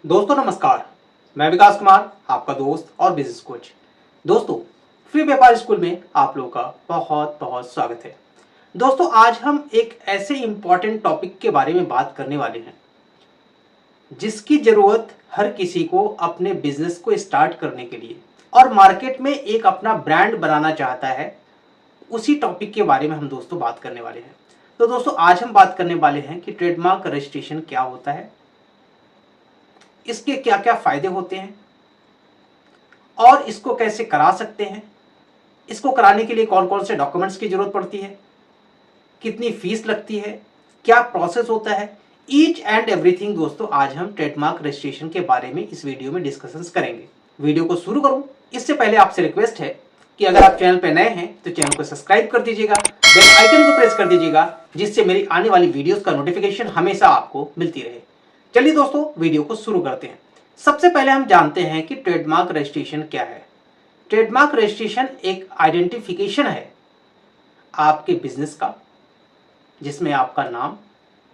दोस्तों नमस्कार। मैं विकास कुमार, आपका दोस्त और बिजनेस कोच। दोस्तों, फ्री व्यापार स्कूल में आप लोगों का बहुत बहुत स्वागत है। दोस्तों, आज हम एक ऐसे इंपॉर्टेंट टॉपिक के बारे में बात करने वाले हैं जिसकी जरूरत हर किसी को अपने बिजनेस को स्टार्ट करने के लिए और मार्केट में एक अपना ब्रांड बनाना चाहता है। उसी टॉपिक के बारे में हम दोस्तों बात करने वाले हैं। तो दोस्तों, आज हम बात करने वाले हैं कि ट्रेडमार्क रजिस्ट्रेशन क्या होता है, इसके क्या क्या फायदे होते हैं और इसको कैसे करा सकते हैं, इसको कराने के लिए कौन कौन से डॉक्यूमेंट्स की जरूरत पड़ती है, कितनी फीस लगती है, क्या प्रोसेस होता है, ईच एंड एवरीथिंग। दोस्तों, आज हम ट्रेडमार्क रजिस्ट्रेशन के बारे में इस वीडियो में डिस्कशंस करेंगे। वीडियो को शुरू करूं इससे पहले आपसे रिक्वेस्ट है कि अगर आप चैनल पर नए हैं तो चैनल को सब्सक्राइब कर दीजिएगा, बेल आइकन को प्रेस कर दीजिएगा, जिससे मेरी आने वाली वीडियोस का नोटिफिकेशन हमेशा आपको मिलती रहे। चलिए दोस्तों, वीडियो को शुरू करते हैं। सबसे पहले हम जानते हैं कि ट्रेडमार्क रजिस्ट्रेशन क्या है। ट्रेडमार्क रजिस्ट्रेशन एक आइडेंटिफिकेशन है आपके बिजनेस का, जिसमें आपका नाम,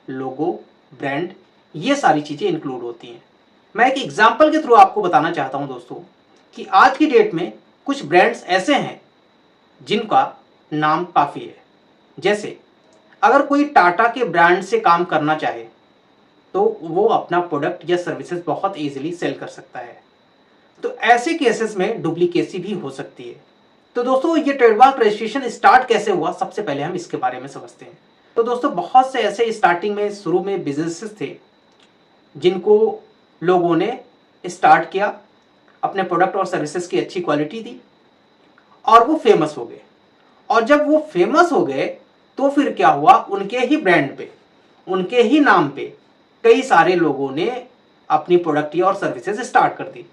लोगो, ब्रांड, ये सारी चीजें इंक्लूड होती हैं। मैं एक एग्जांपल के थ्रू आपको बताना चाहता हूं दोस्तों कि आज की डेट में कुछ ब्रांड्स ऐसे हैं जिनका नाम काफी है। जैसे अगर कोई टाटा के ब्रांड से काम करना चाहे तो वो अपना प्रोडक्ट या सर्विसेज बहुत इजीली सेल कर सकता है। तो ऐसे केसेस में डुप्लीकेसी भी हो सकती है। तो दोस्तों, ये ट्रेडमार्क रजिस्ट्रेशन स्टार्ट कैसे हुआ, सबसे पहले हम इसके बारे में समझते हैं। तो दोस्तों, बहुत से ऐसे स्टार्टिंग में शुरू में बिजनेसेस थे जिनको लोगों ने स्टार्ट किया, अपने प्रोडक्ट और सर्विसेज की अच्छी क्वालिटी दी और वो फेमस हो गए। और जब वो फेमस हो गए तो फिर क्या हुआ, उनके ही ब्रांड पे, उनके ही नाम पे कई सारे लोगों ने अपनी प्रोडक्ट और सर्विसेज स्टार्ट कर दी,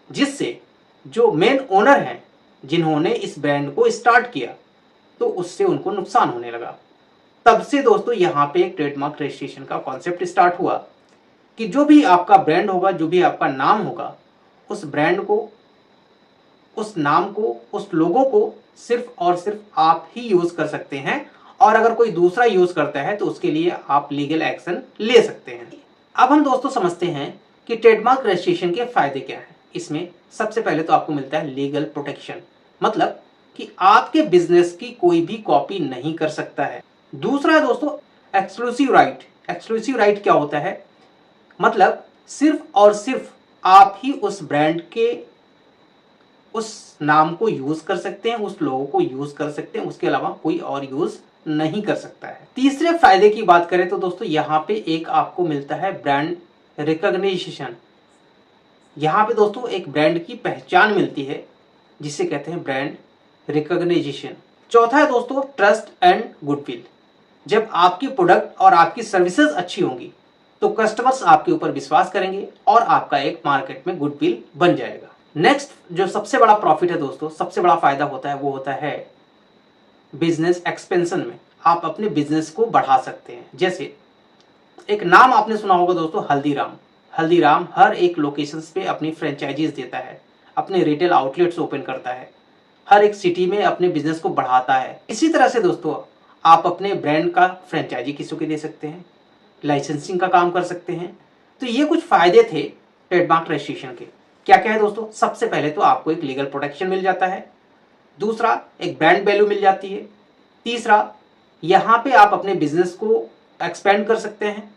जिससे जो मेन ओनर हैं जिन्होंने इस ब्रांड को स्टार्ट किया तो उससे उनको नुकसान होने लगा। तब से दोस्तों यहाँ पे एक ट्रेडमार्क रजिस्ट्रेशन का कॉन्सेप्ट स्टार्ट हुआ कि जो भी आपका ब्रांड होगा, जो भी आपका नाम होगा, उस ब्रांड को, उस नाम को, उस लोगो को सिर्फ और सिर्फ आप ही यूज कर सकते हैं और अगर कोई दूसरा यूज करता है तो उसके लिए आप लीगल एक्शन ले सकते हैं। अब हम दोस्तों समझते हैं कि ट्रेडमार्क रजिस्ट्रेशन के फायदे क्या हैं। इसमें सबसे पहले तो आपको मिलता है लीगल प्रोटेक्शन, मतलब कि आपके बिजनेस की कोई भी कॉपी नहीं कर सकता है। दूसरा है दोस्तों एक्सक्लूसिव राइट। एक्सक्लूसिव राइट क्या होता है, मतलब सिर्फ और सिर्फ आप ही उस ब्रांड के उस नाम को यूज कर सकते हैं, उस लोगो को यूज कर सकते हैं, उसके अलावा कोई और यूज नहीं कर सकता है। तीसरे फायदे की बात करें तो दोस्तों यहाँ पे एक आपको मिलता है ब्रांड रिकॉग्निशन। यहाँ पे दोस्तों एक ब्रांड की पहचान मिलती है जिसे कहते हैं ब्रांड रिकॉग्निशन। चौथा है दोस्तों ट्रस्ट एंड गुडविल। जब आपकी प्रोडक्ट और आपकी सर्विसेज अच्छी होंगी तो कस्टमर्स आपके ऊपर विश्वास करेंगे और आपका एक मार्केट में गुडविल बन जाएगा। नेक्स्ट जो सबसे बड़ा प्रॉफिट है दोस्तों, सबसे बड़ा फायदा होता है, वो होता है बिजनेस एक्सपेंशन में। आप अपने बिजनेस को बढ़ा सकते हैं। जैसे एक नाम आपने सुना होगा दोस्तों, हल्दीराम। हल्दीराम हर एक लोकेशंस पे अपनी फ्रेंचाइजीज देता है, अपने रिटेल आउटलेट्स ओपन करता है, हर एक सिटी में अपने बिजनेस को बढ़ाता है। इसी तरह से दोस्तों आप अपने ब्रांड का फ्रेंचाइजी किसी को दे सकते हैं, लाइसेंसिंग का काम कर सकते हैं। तो ये कुछ फायदे थे ट्रेडमार्क रजिस्ट्रेशन के। क्या क्या है दोस्तों, सबसे पहले तो आपको एक लीगल प्रोटेक्शन मिल जाता है, दूसरा एक ब्रांड वैल्यू मिल जाती है, तीसरा यहाँ पे आप अपने बिजनेस को एक्सपेंड कर सकते हैं,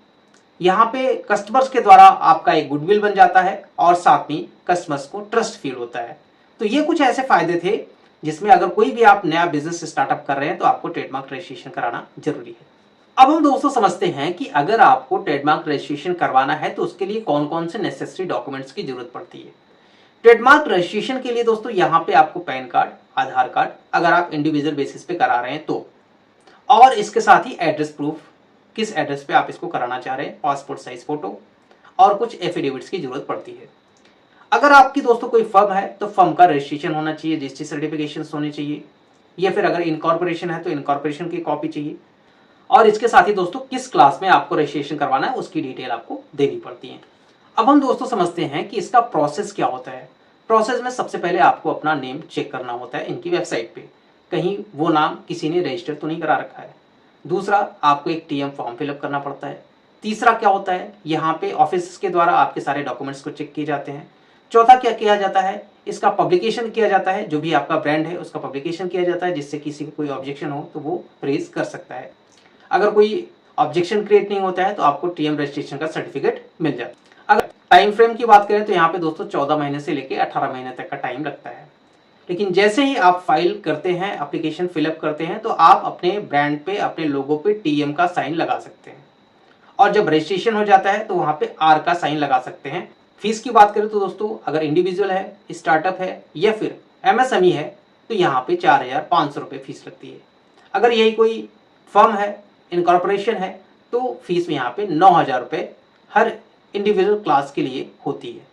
यहाँ पे कस्टमर्स के द्वारा आपका एक गुडविल बन जाता है और साथ में कस्टमर्स को ट्रस्ट फील होता है। तो ये कुछ ऐसे फायदे थे जिसमें अगर कोई भी आप नया बिजनेस स्टार्टअप कर रहे हैं तो आपको ट्रेडमार्क रजिस्ट्रेशन कराना जरूरी है। अब हम दोस्तों समझते हैं कि अगर आपको ट्रेडमार्क रजिस्ट्रेशन करवाना है तो उसके लिए कौन कौन से नेसेसरी डॉक्यूमेंट्स की जरूरत पड़ती है। ट्रेडमार्क रजिस्ट्रेशन के लिए दोस्तों यहाँ पे आपको पैन कार्ड, आधार कार्ड, अगर आप इंडिविजुअल बेसिस पे करा रहे हैं तो, और इसके साथ ही एड्रेस प्रूफ, किस एड्रेस पे आप इसको कराना चाह रहे हैं, पासपोर्ट साइज फोटो और कुछ एफिडेविट्स की जरूरत पड़ती है। अगर आपकी दोस्तों कोई फर्म है तो फर्म का रजिस्ट्रेशन होना चाहिए, रजिस्ट्री सर्टिफिकेशन होने चाहिए, या फिर अगर इनकॉर्पोरेशन है तो इनकॉर्पोरेशन की कॉपी चाहिए। और इसके साथ ही दोस्तों किस क्लास में आपको रजिस्ट्रेशन करवाना है उसकी डिटेल आपको देनी पड़ती है। अब हम दोस्तों समझते हैं कि इसका प्रोसेस क्या होता है। प्रोसेस में सबसे पहले आपको अपना नेम चेक करना होता है इनकी वेबसाइट पे, कहीं वो नाम किसी ने रजिस्टर तो नहीं करा रखा है। दूसरा, आपको एक टीएम फॉर्म फिलअप करना पड़ता है। तीसरा क्या होता है, यहाँ पे ऑफिस के द्वारा आपके सारे डॉक्यूमेंट्स को चेक किए जाते हैं। चौथा क्या किया जाता है, इसका पब्लिकेशन किया जाता है, जो भी आपका ब्रांड है उसका पब्लिकेशन किया जाता है, जिससे किसी को कोई ऑब्जेक्शन हो तो वो रेज कर सकता है। अगर कोई ऑब्जेक्शन क्रिएट नहीं होता है तो आपको टीएम रजिस्ट्रेशन का सर्टिफिकेट मिल जाता है। अगर टाइम फ्रेम की बात करें तो यहाँ पे दोस्तों 14 महीने से लेके 18 महीने तक का टाइम लगता है। लेकिन जैसे ही आप फाइल करते हैं, एप्लीकेशन फिलअप करते हैं, तो आप अपने ब्रांड पे, अपने लोगो पे टीएम का साइन लगा सकते हैं। और जब रजिस्ट्रेशन हो जाता है तो वहां पे आर का साइन लगा सकते हैं। फीस की बात करें तो दोस्तों अगर इंडिविजुअल है, स्टार्टअप है या फिर एमएसएमई है तो यहाँ पे 4,500 रुपये फीस लगती है। अगर यही कोई फर्म है, इनकॉर्पोरेशन है, तो फीस में यहाँ पे 9,000 रुपये हर इंडिविजुअल क्लास के लिए होती है।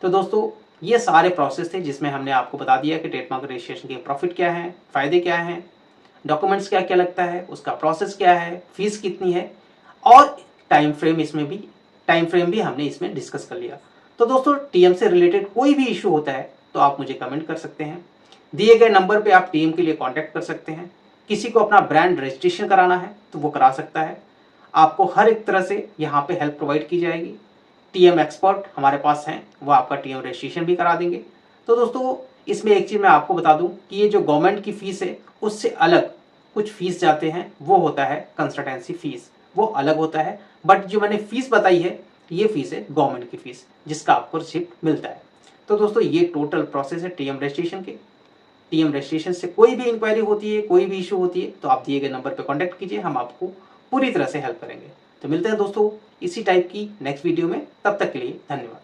तो दोस्तों ये सारे प्रोसेस थे जिसमें हमने आपको बता दिया कि ट्रेडमार्क रजिस्ट्रेशन के प्रॉफिट क्या है, फायदे क्या हैं, डॉक्यूमेंट्स क्या क्या लगता है, उसका प्रोसेस क्या है, फीस कितनी है, और टाइम फ्रेम भी हमने इसमें डिस्कस कर लिया। तो दोस्तों टीएम से रिलेटेड कोई भी इशू होता है तो आप मुझे कमेंट कर सकते हैं। दिए गए नंबर पे आप टीएम के लिए कांटेक्ट कर सकते हैं। किसी को अपना ब्रांड रजिस्ट्रेशन कराना है तो वो करा सकता है। आपको हर एक तरह से यहाँ पे हेल्प प्रोवाइड की जाएगी। टीएम एक्सपर्ट हमारे पास हैं, वो आपका टीएम रजिस्ट्रेशन भी करा देंगे। तो दोस्तों इसमें एक चीज़ मैं आपको बता दूं कि ये जो गवर्नमेंट की फीस है उससे अलग कुछ फीस जाते हैं, वो होता है कंसल्टेंसी फीस, वो अलग होता है। बट जो मैंने फीस बताई है ये फीस है गवर्नमेंट की फीस, जिसका आपको रिसिप्ट मिलता है। तो दोस्तों ये टोटल प्रोसेस है टीएम रजिस्ट्रेशन के। टीएम रजिस्ट्रेशन से कोई भी इंक्वायरी होती है, कोई भी इशू होती है तो आप दिए गए नंबर पर कॉन्टैक्ट कीजिए, हम आपको पूरी तरह से हेल्प करेंगे। तो मिलते हैं दोस्तों इसी टाइप की नेक्स्ट वीडियो में, तब तक के लिए धन्यवाद।